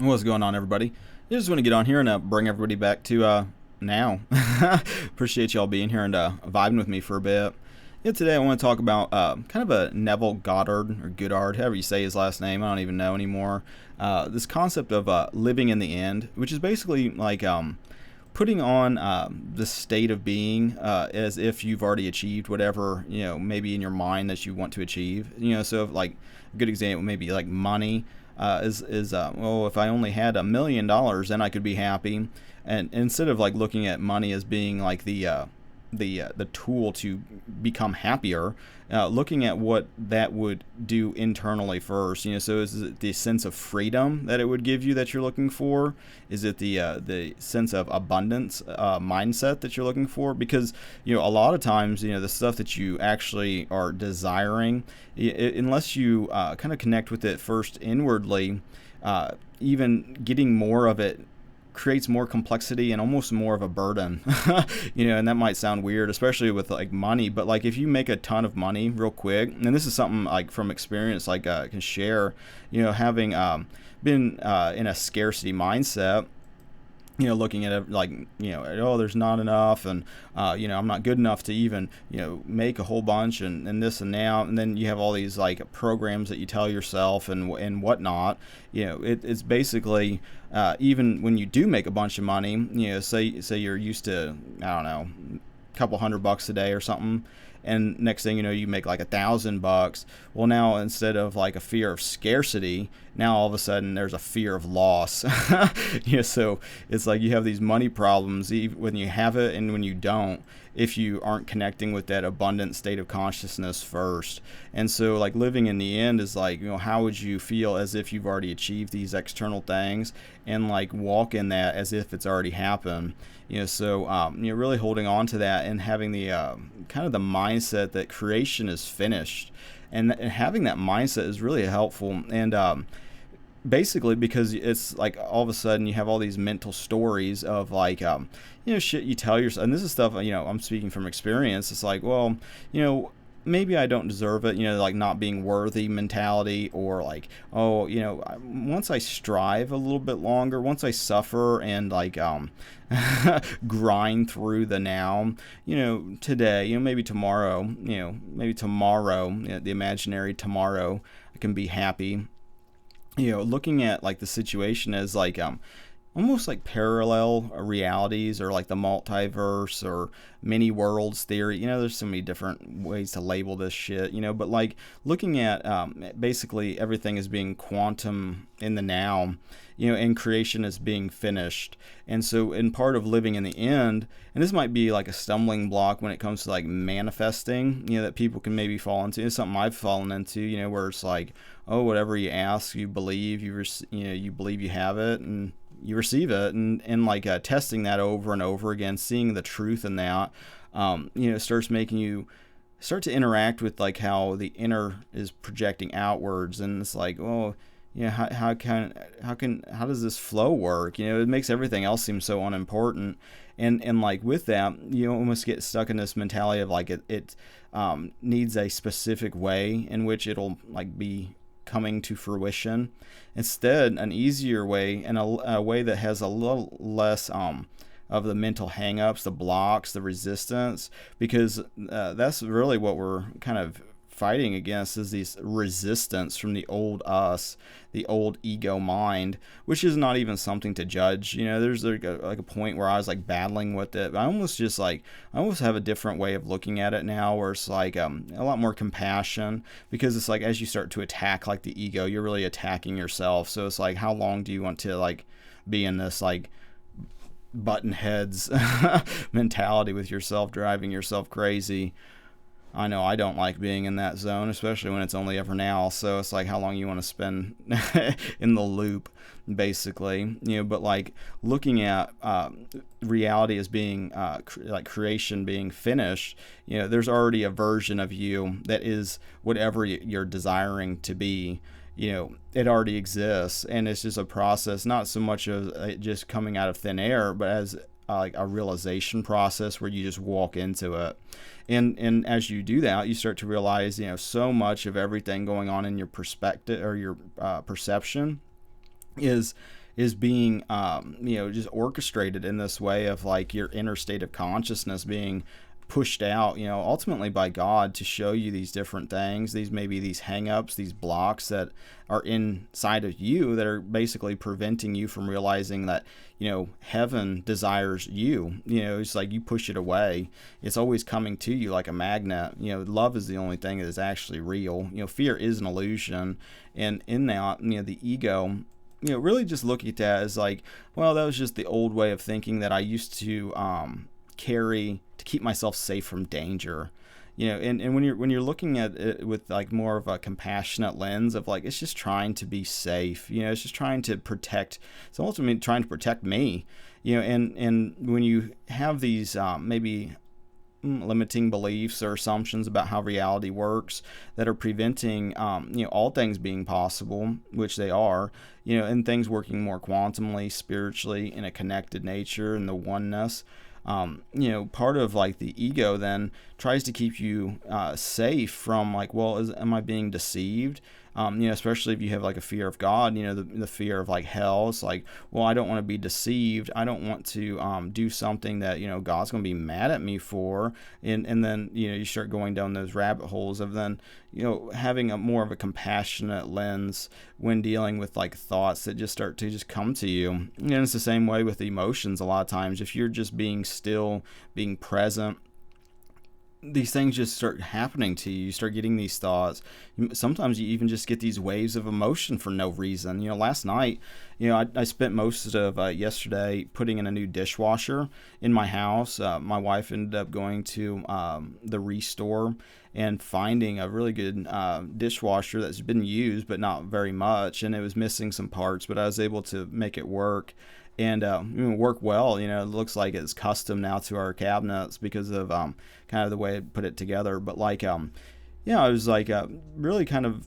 What's going on, everybody? I just want to get on here and bring everybody back to now. Appreciate y'all being here and vibing with me for a bit. Yeah, today I want to talk about kind of a Neville Goddard or Goodard, however you say his last name. I don't even know anymore. This concept of living in the end, which is basically like putting on the state of being as if you've already achieved whatever maybe in your mind that you want to achieve. So if, like a good example, maybe like money. Well, if I only had $1 million, then I could be happy. And instead of like looking at money as being like the tool to become happier, looking at what that would do internally first. So is it the sense of freedom that it would give you that you're looking for? Is it the sense of abundance mindset that you're looking for? Because a lot of times the stuff that you actually are desiring, unless you kind of connect with it first inwardly, even getting more of it creates more complexity and almost more of a burden. And that might sound weird, especially with like money, but like if you make a ton of money real quick, and this is something like from experience, like can share, having been in a scarcity mindset, looking at it like, oh, there's not enough, and I'm not good enough to even, make a whole bunch, and this and now, and then you have all these like programs that you tell yourself and whatnot. It's basically even when you do make a bunch of money, say you're used to, I don't know, a couple $100 a day or something, and next thing you know, you make like $1,000. Well, now instead of like a fear of scarcity, now all of a sudden there's a fear of loss. So it's like you have these money problems when you have it and when you don't, if you aren't connecting with that abundant state of consciousness first. And so like living in the end is like, how would you feel as if you've already achieved these external things, and like walk in that as if it's already happened. So really holding on to that and having the kind of the mindset that creation is finished, and having that mindset is really helpful. And basically because it's like all of a sudden you have all these mental stories of like shit you tell yourself, and this is stuff I'm speaking from experience. It's like, well, maybe I don't deserve it, like not being worthy mentality, or like, oh, once I strive a little bit longer, once I suffer and like grind through the now, today, maybe tomorrow, the imaginary tomorrow, I can be happy. Looking at like the situation as like almost like parallel realities, or like the multiverse or many worlds theory. There's so many different ways to label this shit, but like looking at basically everything as being quantum in the now, and creation as being finished. And so in part of living in the end, and this might be like a stumbling block when it comes to like manifesting, that people can maybe fall into. It's something I've fallen into, where it's like, oh, whatever you ask, you believe, you believe you have it, and you receive it, and like testing that over and over again, seeing the truth in that, starts making you start to interact with like how the inner is projecting outwards, and it's like, oh, how does this flow work? It makes everything else seem so unimportant, and like with that, you almost get stuck in this mentality of like it needs a specific way in which it'll like be coming to fruition. Instead, an easier way, and a way that has a little less of the mental hangups, the blocks, the resistance, because that's really what we're kind of fighting against, is these resistance from the old us, the old ego mind, which is not even something to judge. There's like a point where I was like battling with it. I almost have a different way of looking at it now, where it's like a lot more compassion, because it's like as you start to attack like the ego, you're really attacking yourself. So it's like, how long do you want to like be in this like button heads mentality with yourself, driving yourself crazy? I know I don't like being in that zone, especially when it's only ever now. So it's like how long you want to spend in the loop, basically. But like looking at reality as being like creation being finished, there's already a version of you that is whatever you're desiring to be. It already exists, and it's just a process, not so much of it just coming out of thin air, but as like a realization process where you just walk into it. And as you do that, you start to realize, so much of everything going on in your perspective or your perception is is being, just orchestrated in this way of like your inner state of consciousness being pushed out, ultimately by God to show you these different things, these maybe these hang-ups, these blocks that are inside of you that are basically preventing you from realizing that, heaven desires you. It's like you push it away. It's always coming to you like a magnet. Love is the only thing that is actually real. Fear is an illusion. And in that, the ego, really just look at that as like, well, that was just the old way of thinking that I used to carry to keep myself safe from danger. And when you're looking at it with like more of a compassionate lens of like, it's just trying to be safe. It's just trying to protect. It's ultimately trying to protect me. And when you have these maybe limiting beliefs or assumptions about how reality works that are preventing all things being possible, which they are, and things working more quantumly, spiritually, in a connected nature, and the oneness. Part of like the ego then tries to keep you safe from like, well, am I being deceived? Especially if you have like a fear of God, the fear of like hell. It's like, well, I don't want to be deceived. I don't want to do something that, God's going to be mad at me for. And then, you start going down those rabbit holes of then, having a more of a compassionate lens when dealing with like thoughts that just start to just come to you. And it's the same way with emotions a lot of times. If you're just being still, being present, these things just start happening to you. You start getting these thoughts. Sometimes you even just get these waves of emotion for no reason. Last night, I spent most of yesterday putting in a new dishwasher in my house. My wife ended up going to the Restore and finding a really good dishwasher that's been used, but not very much. And it was missing some parts, but I was able to make it work. And work well. It looks like it's custom now to our cabinets because of kind of the way I put it together. But like, I was like really kind of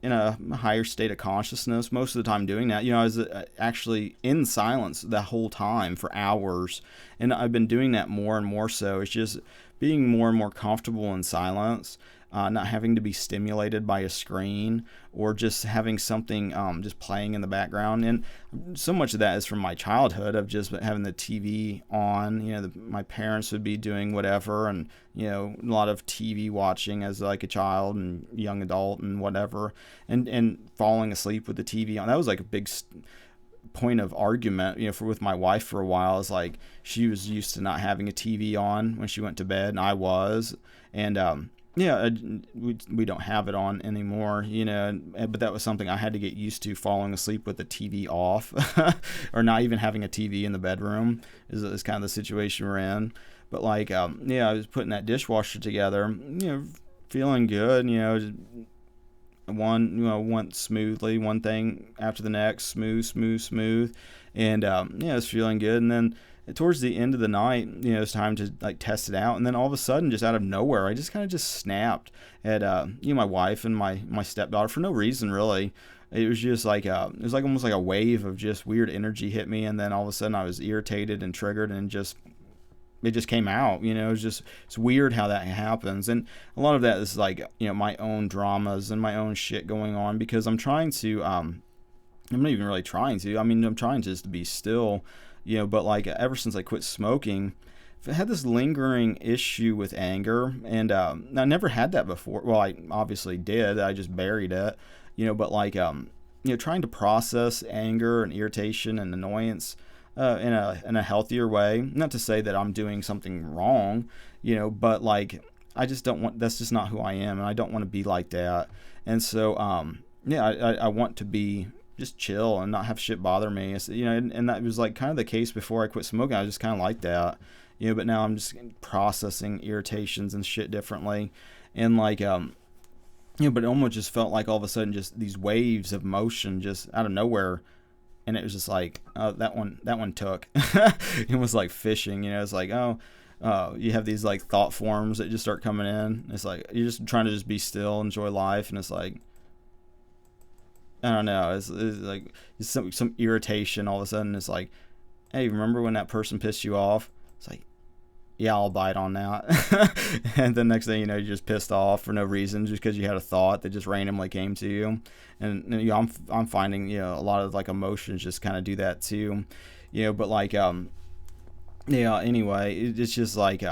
in a higher state of consciousness most of the time doing that. I was actually in silence the whole time for hours, and I've been doing that more and more. So it's just being more and more comfortable in silence. Not having to be stimulated by a screen or just having something just playing in the background. And so much of that is from my childhood of just having the TV on. My parents would be doing whatever, and a lot of TV watching as like a child and young adult and whatever, and falling asleep with the TV on. That was like a big point of argument, with my wife for a while. Is like she was used to not having a TV on when she went to bed, and I was, and we don't have it on anymore, but that was something I had to get used to, falling asleep with the TV off or not even having a TV in the bedroom is kind of the situation we're in. But like, I was putting that dishwasher together, feeling good, went smoothly, one thing after the next, smooth. And, it was feeling good. And then towards the end of the night, it's time to like test it out. And then all of a sudden, just out of nowhere, I just kind of just snapped at, my wife and my stepdaughter for no reason, really. It was just like, it was like almost like a wave of just weird energy hit me. And then all of a sudden I was irritated and triggered, and it just came out. It's weird how that happens. And a lot of that is like, my own dramas and my own shit going on, because I'm trying to, I'm not even really trying to, I'm trying just to be still, but like ever since I quit smoking, I had this lingering issue with anger, and I never had that before. Well, I obviously did. I just buried it, but like, trying to process anger and irritation and annoyance in a healthier way. Not to say that I'm doing something wrong, but like I just don't want. That's just not who I am, and I don't want to be like that. And so, I want to be just chill and not have shit bother me. And that was like kind of the case before I quit smoking. I was just kind of like that, but now I'm just processing irritations and shit differently. And like, but it almost just felt like all of a sudden just these waves of motion just out of nowhere. And it was just like, oh, that one took. It was like fishing, it's like, you have these like thought forms that just start coming in. It's like, you're just trying to just be still, enjoy life. And it's like, I don't know. It's like it's some irritation all of a sudden. It's like, hey, remember when that person pissed you off? It's like, yeah, I'll bite on that. And the next thing you know, you're just pissed off for no reason, just because you had a thought that just randomly came to you. And you know, I'm finding, you know, a lot of like emotions just kind of do that too, you know. But like yeah, anyway, it's just like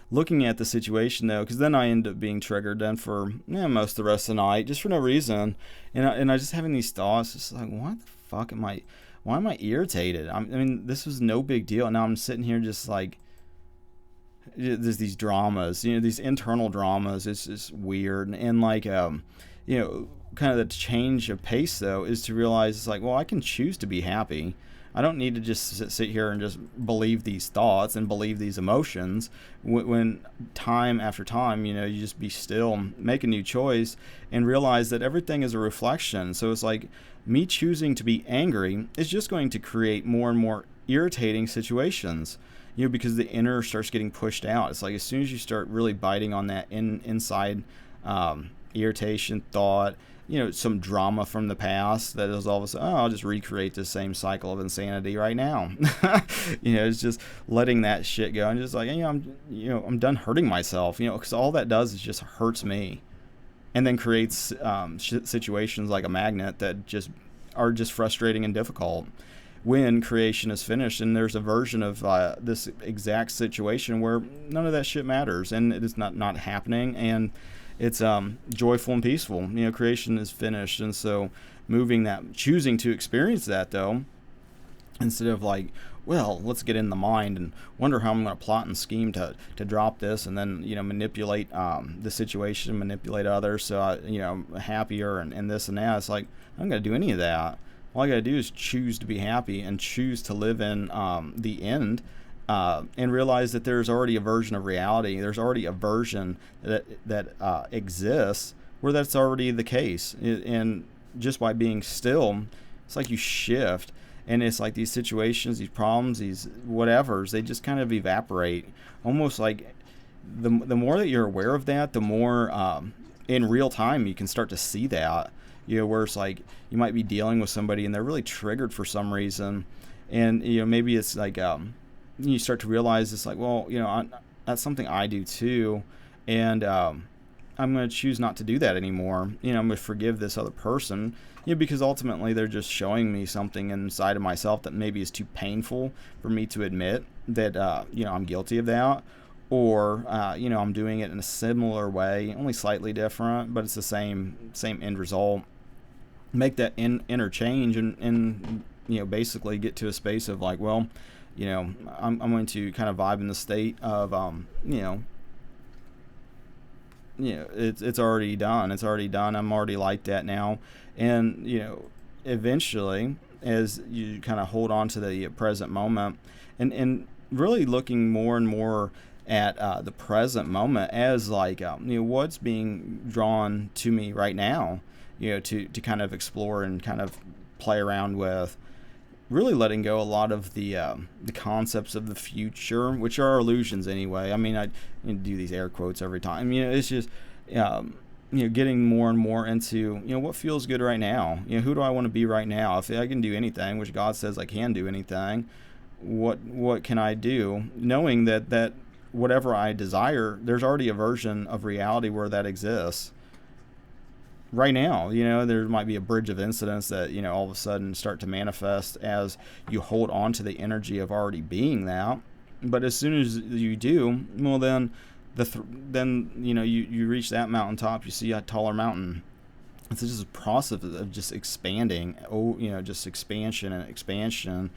looking at the situation though, because then I end up being triggered then for most of the rest of the night just for no reason, and I just having these thoughts, just like, what the fuck am I? Why am I irritated? I mean, this was no big deal. Now I'm sitting here just like, there's these dramas, you know, these internal dramas. It's just weird, and like you know, kind of the change of pace though is to realize it's like, well, I can choose to be happy. I don't need to just sit here and just believe these thoughts and believe these emotions. When time after time, you know, you just be still, make a new choice, and realize that everything is a reflection. So it's like me choosing to be angry is just going to create more and more irritating situations. You know, because the inner starts getting pushed out. It's like as soon as you start really biting on that inside irritation, thought, you know, some drama from the past that is all of a sudden, oh, I'll just recreate the same cycle of insanity right now. You know, it's just letting that shit go and just like, I'm done hurting myself, you know, because all that does is just hurts me, and then creates situations like a magnet that just are just frustrating and difficult. When creation is finished and there's a version of this exact situation where none of that shit matters and it is not happening, and it's joyful and peaceful. You know, creation is finished, and so choosing to experience that though, instead of like, well, let's get in the mind and wonder how I'm going to plot and scheme to drop this, and then, you know, manipulate the situation, manipulate others, so I'm happier and this and that. It's like, I'm going to do any of that. All I got to do is choose to be happy and choose to live in the end. And realize that there's already a version of reality. There's already a version that exists where that's already the case. And just by being still, it's like you shift, and it's like these situations, these problems, these whatevers, they just kind of evaporate. Almost like the more that you're aware of that, the more in real time you can start to see that. You know, where it's like you might be dealing with somebody and they're really triggered for some reason, and you know, maybe it's like you start to realize it's like, well, you know, that's something I do too, and I'm going to choose not to do that anymore. You know, I'm going to forgive this other person, you know, because ultimately they're just showing me something inside of myself that maybe is too painful for me to admit that you know, I'm guilty of that, or you know, I'm doing it in a similar way, only slightly different, but it's the same end result. Make that interchange and you know, basically get to a space of like, well, you know, I'm going to kind of vibe in the state of it's already done. It's already done. I'm already like that now. And, you know, eventually, as you kind of hold on to the present moment and really looking more and more at the present moment as like, you know, what's being drawn to me right now, you know, to kind of explore and kind of play around with. Really letting go a lot of the concepts of the future, which are illusions anyway. I mean, I do these air quotes every time. You know, it's just you know, getting more and more into, you know, what feels good right now. You know, who do I want to be right now? If I can do anything, which God says I can do anything, what can I do? Knowing that whatever I desire, there's already a version of reality where that exists. Right now, you know, there might be a bridge of incidents that, you know, all of a sudden start to manifest as you hold on to the energy of already being that. But as soon as you do, well, then then you know, you reach that mountaintop, you see a taller mountain. It's just a process of just expanding. Oh, you know, just expansion and expansion.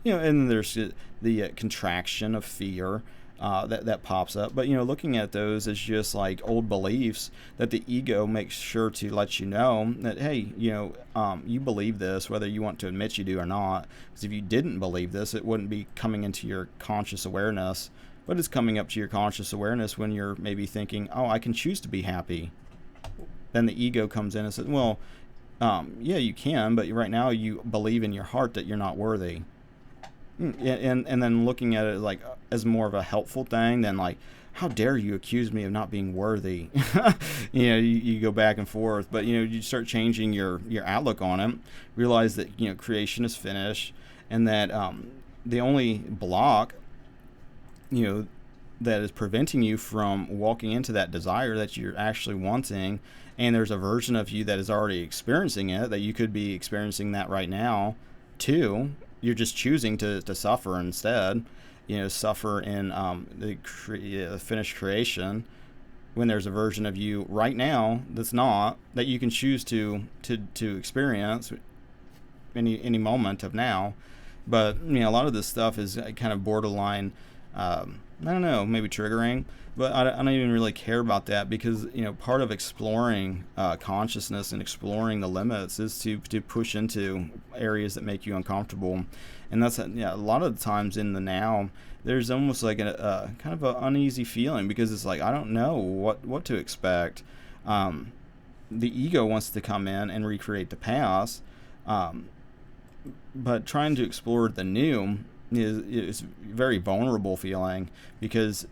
You know, and there's the contraction of fear. That pops up. But, you know, looking at those as just like old beliefs that the ego makes sure to let you know that, hey, you know, you believe this, whether you want to admit you do or not. Because if you didn't believe this, it wouldn't be coming into your conscious awareness. But it's coming up to your conscious awareness when you're maybe thinking, oh, I can choose to be happy. Then the ego comes in and says, well, yeah, you can, but right now you believe in your heart that you're not worthy. And then looking at it like as more of a helpful thing than like, how dare you accuse me of not being worthy? You know, you go back and forth, but, you know, you start changing your outlook on it, realize that, you know, creation is finished, and that the only block, you know, that is preventing you from walking into that desire that you're actually wanting. And there's a version of you that is already experiencing it, that you could be experiencing that right now too. You're just choosing to suffer instead, suffer in the finished creation, when there's a version of you right now that's not, that you can choose to experience any moment of now. But a lot of this stuff is kind of borderline, I don't know, maybe triggering, but I don't even really care about that, because part of exploring consciousness and exploring the limits is to push into areas that make you uncomfortable. And that's a lot of the times in the now, there's almost like a kind of an uneasy feeling, because it's like, I don't know what to expect. The ego wants to come in and recreate the past, but trying to explore the new is very vulnerable feeling, because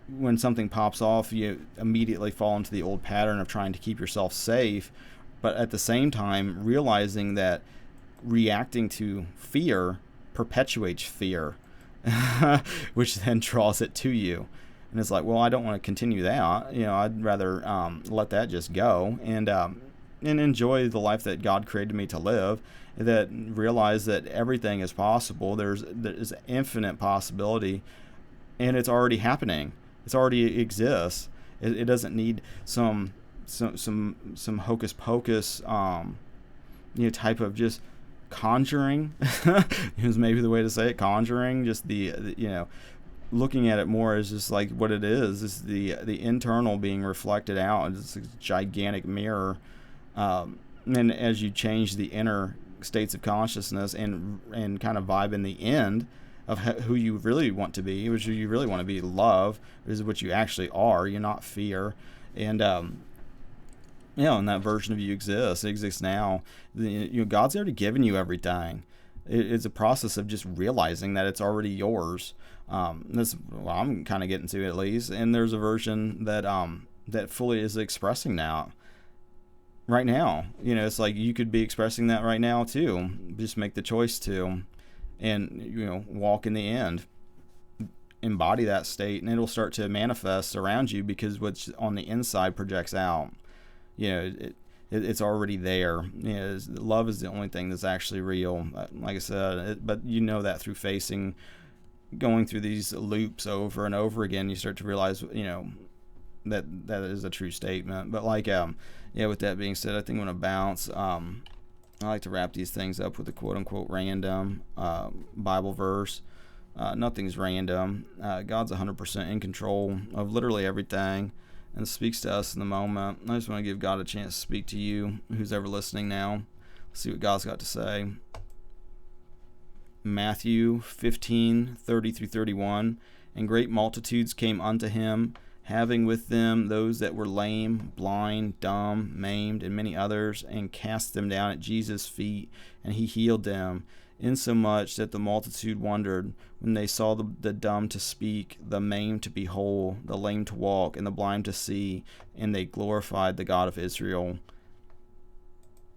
when something pops off, you immediately fall into the old pattern of trying to keep yourself safe, but at the same time realizing that reacting to fear perpetuates fear, which then draws it to you. And it's like, well, I don't want to continue that. I'd rather let that just go and enjoy the life that God created me to live. That realize that everything is possible. There's infinite possibility, and it's already happening. It's already exists. It doesn't need some hocus pocus, type of just conjuring. Is maybe the way to say it. Conjuring, just the looking at it more as just like what it is the internal being reflected out. It's a gigantic mirror, and as you change the inner states of consciousness and kind of vibe in the end of who you really want to be, which you really want to be love, is what you actually are. You're not fear. And and that version of you exists. It exists now. God's already given you everything. It's a process of just realizing that it's already yours. That's what I'm kind of getting to, at least. And there's a version that that fully is expressing that right now. It's like you could be expressing that right now too. Just make the choice to, and walk in the end, embody that state, and it'll start to manifest around you, because what's on the inside projects out. It's already there. Love is the only thing that's actually real. Like I said, but that through going through these loops over and over again, you start to realize, that is a true statement. But with that being said, I think I'm gonna bounce. I like to wrap these things up with a quote unquote random Bible verse. Nothing's random. God's 100% in control of literally everything, and speaks to us in the moment. I just want to give God a chance to speak to you, who's ever listening now. Let's see what God's got to say. Matthew 15:30-31. And great multitudes came unto him, having with them those that were lame, blind, dumb, maimed, and many others, and cast them down at Jesus' feet, and he healed them, insomuch that the multitude wondered when they saw the dumb to speak, the maimed to be whole, the lame to walk, and the blind to see, and they glorified the God of Israel.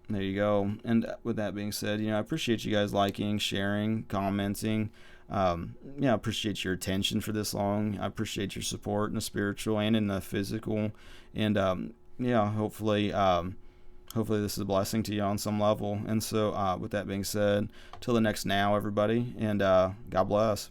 There you go. And with that being said, I appreciate you guys liking, sharing, commenting. I appreciate your attention for this long. I appreciate your support in the spiritual and in the physical. And hopefully this is a blessing to you on some level. And so with that being said, till the next now, everybody, and God bless.